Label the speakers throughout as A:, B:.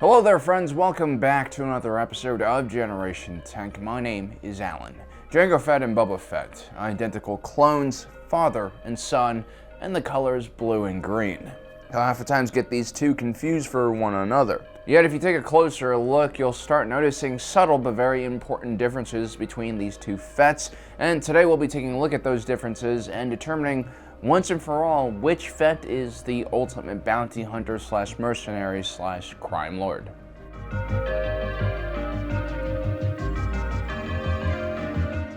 A: Hello there friends, welcome back to another episode of Generation Tank. My name is Alan. Jango Fett and Boba Fett, identical clones, father and son, and the colors blue and green. You'll oftentimes get these two confused for one another. Yet if you take a closer look, you'll start noticing subtle but very important differences between these two Fets, and today we'll be taking a look at those differences and determining once and for all which Fett is the ultimate bounty hunter slash mercenary slash crime lord.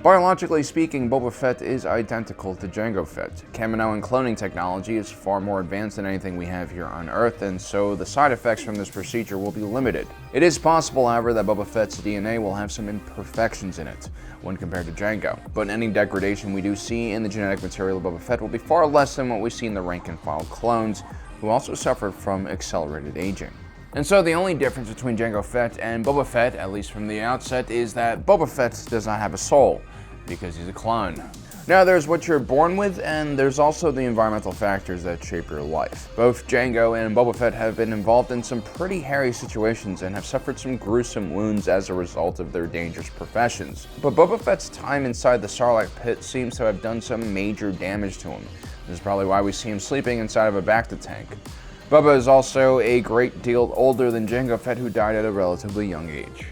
A: Biologically speaking, Boba Fett is identical to Jango Fett. Kamino and cloning technology is far more advanced than anything we have here on Earth, and so the side effects from this procedure will be limited. It is possible, however, that Boba Fett's DNA will have some imperfections in it when compared to Jango, but any degradation we do see in the genetic material of Boba Fett will be far less than what we see in the rank-and-file clones, who also suffered from accelerated aging. And so the only difference between Jango Fett and Boba Fett, at least from the outset, is that Boba Fett does not have a soul, because he's a clone. Now there's what you're born with, and there's also the environmental factors that shape your life. Both Jango and Boba Fett have been involved in some pretty hairy situations and have suffered some gruesome wounds as a result of their dangerous professions. But Boba Fett's time inside the Sarlacc pit seems to have done some major damage to him. This is probably why we see him sleeping inside of a Bacta tank. Boba is also a great deal older than Jango Fett, who died at a relatively young age.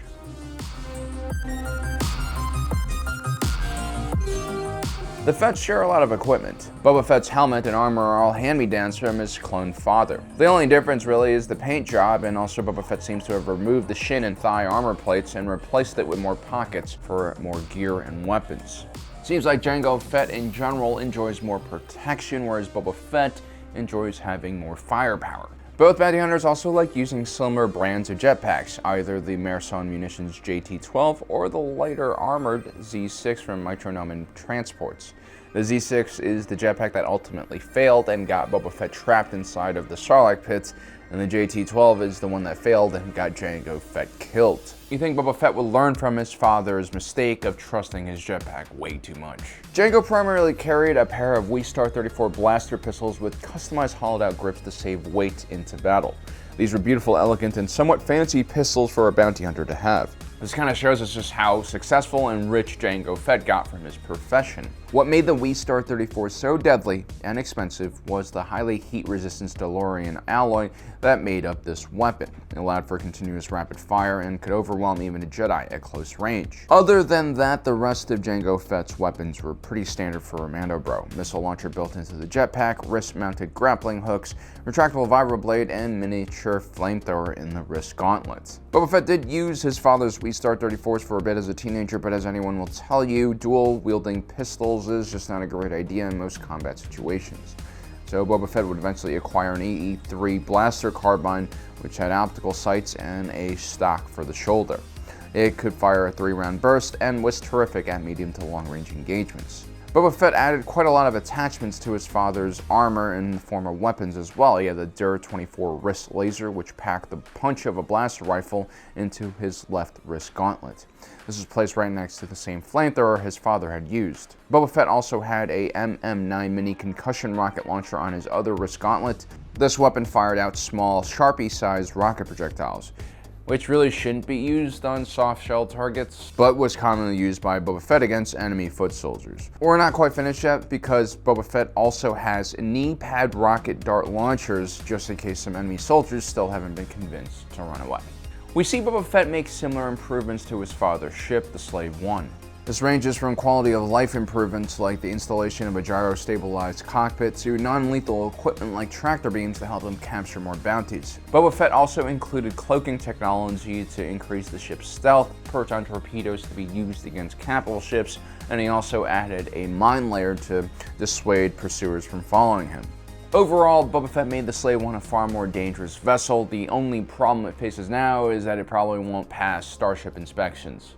A: The Fetts share a lot of equipment. Boba Fett's helmet and armor are all hand-me-downs from his clone father. The only difference really is the paint job, and also Boba Fett seems to have removed the shin and thigh armor plates and replaced it with more pockets for more gear and weapons. Seems like Jango Fett in general enjoys more protection, whereas Boba Fett enjoys having more firepower. Both bounty hunters also like using similar brands of jetpacks, either the Merson Munitions JT-12 or the lighter armored Z6 from Metronomen Transports. The Z6 is the jetpack that ultimately failed and got Boba Fett trapped inside of the Sarlacc pits, and the JT-12 is the one that failed and got Jango Fett killed. You think Boba Fett would learn from his father's mistake of trusting his jetpack way too much. Jango primarily carried a pair of Star 34 blaster pistols with customized hollowed-out grips to save weight into battle. These were beautiful, elegant, and somewhat fancy pistols for a bounty hunter to have. This kind of shows us just how successful and rich Jango Fett got from his profession. What made the Star 34 so deadly and expensive was the highly heat-resistant Delorian alloy that made up this weapon. It allowed for continuous rapid fire and could overwhelm even a Jedi at close range. Other than that, the rest of Jango Fett's weapons were pretty standard for a Mando bro. Missile launcher built into the jetpack, wrist-mounted grappling hooks, retractable vibroblade, and miniature flamethrower in the wrist gauntlets. Boba Fett did use his father's Star 34s for a bit as a teenager, but as anyone will tell you, dual-wielding pistols is just not a great idea in most combat situations. So Boba Fett would eventually acquire an EE-3 blaster carbine, which had optical sights and a stock for the shoulder. It could fire a 3-round burst and was terrific at medium to long-range engagements. Boba Fett added quite a lot of attachments to his father's armor in the form of weapons as well. He had the DUR-24 wrist laser, which packed the punch of a blaster rifle into his left wrist gauntlet. This was placed right next to the same flamethrower his father had used. Boba Fett also had a MM-9 mini concussion rocket launcher on his other wrist gauntlet. This weapon fired out small, Sharpie-sized rocket projectiles, which really shouldn't be used on soft-shell targets, but was commonly used by Boba Fett against enemy foot soldiers. We're not quite finished yet, because Boba Fett also has knee-pad rocket dart launchers, just in case some enemy soldiers still haven't been convinced to run away. We see Boba Fett make similar improvements to his father's ship, the Slave One. This ranges from quality of life improvements like the installation of a gyro-stabilized cockpit to non-lethal equipment like tractor beams to help him capture more bounties. Boba Fett also included cloaking technology to increase the ship's stealth, proton torpedoes to be used against capital ships, and he also added a mine layer to dissuade pursuers from following him. Overall, Boba Fett made the Slave One a far more dangerous vessel. The only problem it faces now is that it probably won't pass starship inspections.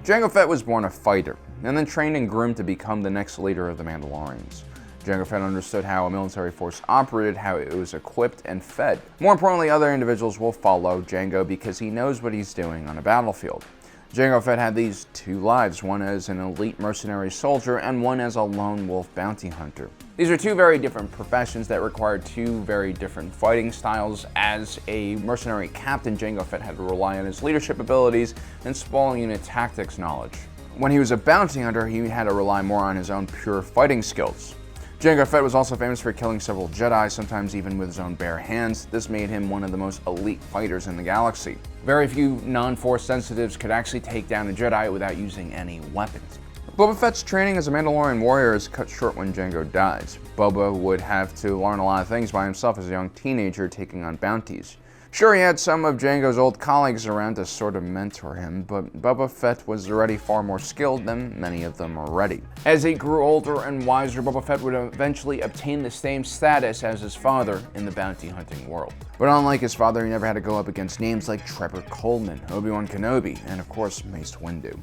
A: Jango Fett was born a fighter, and then trained and groomed to become the next leader of the Mandalorians. Jango Fett understood how a military force operated, how it was equipped and fed. More importantly, other individuals will follow Jango because he knows what he's doing on a battlefield. Jango Fett had these two lives, one as an elite mercenary soldier and one as a lone wolf bounty hunter. These are two very different professions that required two very different fighting styles. As a mercenary captain, Jango Fett had to rely on his leadership abilities and small unit tactics knowledge. When he was a bounty hunter, he had to rely more on his own pure fighting skills. Jango Fett was also famous for killing several Jedi, sometimes even with his own bare hands. This made him one of the most elite fighters in the galaxy. Very few non-Force sensitives could actually take down a Jedi without using any weapons. Boba Fett's training as a Mandalorian warrior is cut short when Jango dies. Boba would have to learn a lot of things by himself as a young teenager taking on bounties. Sure, he had some of Jango's old colleagues around to sort of mentor him, but Boba Fett was already far more skilled than many of them already. As he grew older and wiser, Boba Fett would eventually obtain the same status as his father in the bounty hunting world. But unlike his father, he never had to go up against names like Trevor Coleman, Obi-Wan Kenobi, and of course Mace Windu.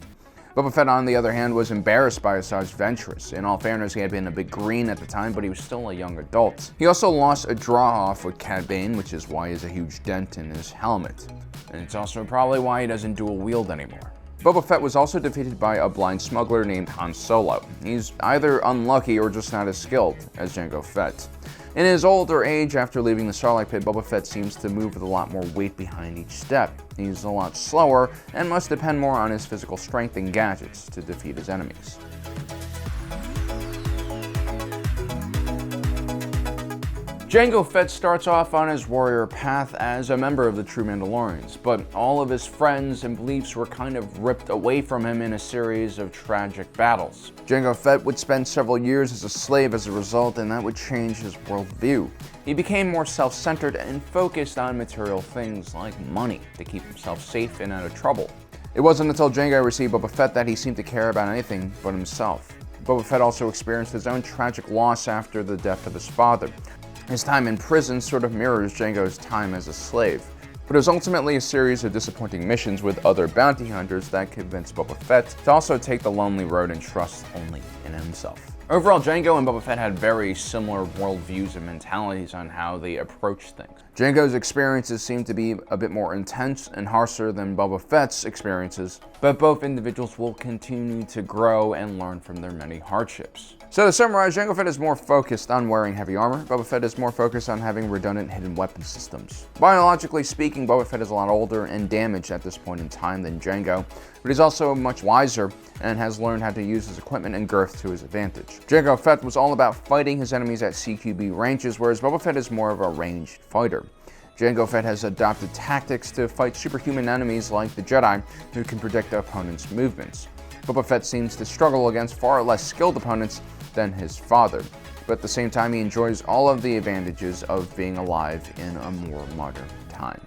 A: Boba Fett, on the other hand, was embarrassed by Asajj Ventress. In all fairness, he had been a bit green at the time, but he was still a young adult. He also lost a draw-off with Cad Bane, which is why he has a huge dent in his helmet. And it's also probably why he doesn't dual-wield anymore. Boba Fett was also defeated by a blind smuggler named Han Solo. He's either unlucky or just not as skilled as Jango Fett. In his older age, after leaving the Sarlacc pit, Boba Fett seems to move with a lot more weight behind each step. He's a lot slower and must depend more on his physical strength and gadgets to defeat his enemies. Jango Fett starts off on his warrior path as a member of the true Mandalorians, but all of his friends and beliefs were kind of ripped away from him in a series of tragic battles. Jango Fett would spend several years as a slave as a result, and that would change his worldview. He became more self-centered and focused on material things like money to keep himself safe and out of trouble. It wasn't until Jango received Boba Fett that he seemed to care about anything but himself. Boba Fett also experienced his own tragic loss after the death of his father. His time in prison sort of mirrors Jango's time as a slave, but it was ultimately a series of disappointing missions with other bounty hunters that convinced Boba Fett to also take the lonely road and trust only in himself. Overall, Jango and Boba Fett had very similar worldviews and mentalities on how they approach things. Jango's experiences seemed to be a bit more intense and harsher than Boba Fett's experiences, but both individuals will continue to grow and learn from their many hardships. So to summarize, Jango Fett is more focused on wearing heavy armor. Boba Fett is more focused on having redundant hidden weapon systems. Biologically speaking, Boba Fett is a lot older and damaged at this point in time than Jango, but he's also much wiser and has learned how to use his equipment and girth to his advantage. Jango Fett was all about fighting his enemies at CQB ranges, whereas Boba Fett is more of a ranged fighter. Jango Fett has adopted tactics to fight superhuman enemies like the Jedi, who can predict the opponent's movements. Boba Fett seems to struggle against far less skilled opponents than his father, but at the same time he enjoys all of the advantages of being alive in a more modern time.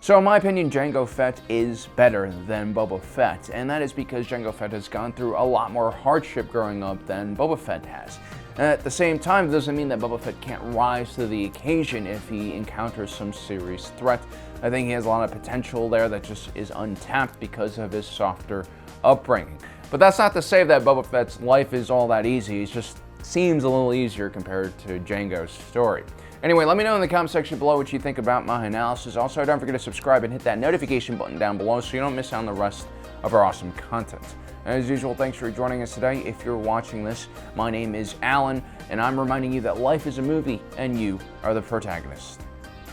A: So in my opinion, Jango Fett is better than Boba Fett, and that is because Jango Fett has gone through a lot more hardship growing up than Boba Fett has. And at the same time, it doesn't mean that Boba Fett can't rise to the occasion if he encounters some serious threat. I think he has a lot of potential there that just is untapped because of his softer upbringing. But that's not to say that Boba Fett's life is all that easy. It just seems a little easier compared to Jango's story. Anyway, let me know in the comment section below what you think about my analysis. Also, don't forget to subscribe and hit that notification button down below so you don't miss out on the rest of our awesome content. And as usual, thanks for joining us today. If you're watching this, my name is Alan, and I'm reminding you that life is a movie and you are the protagonist.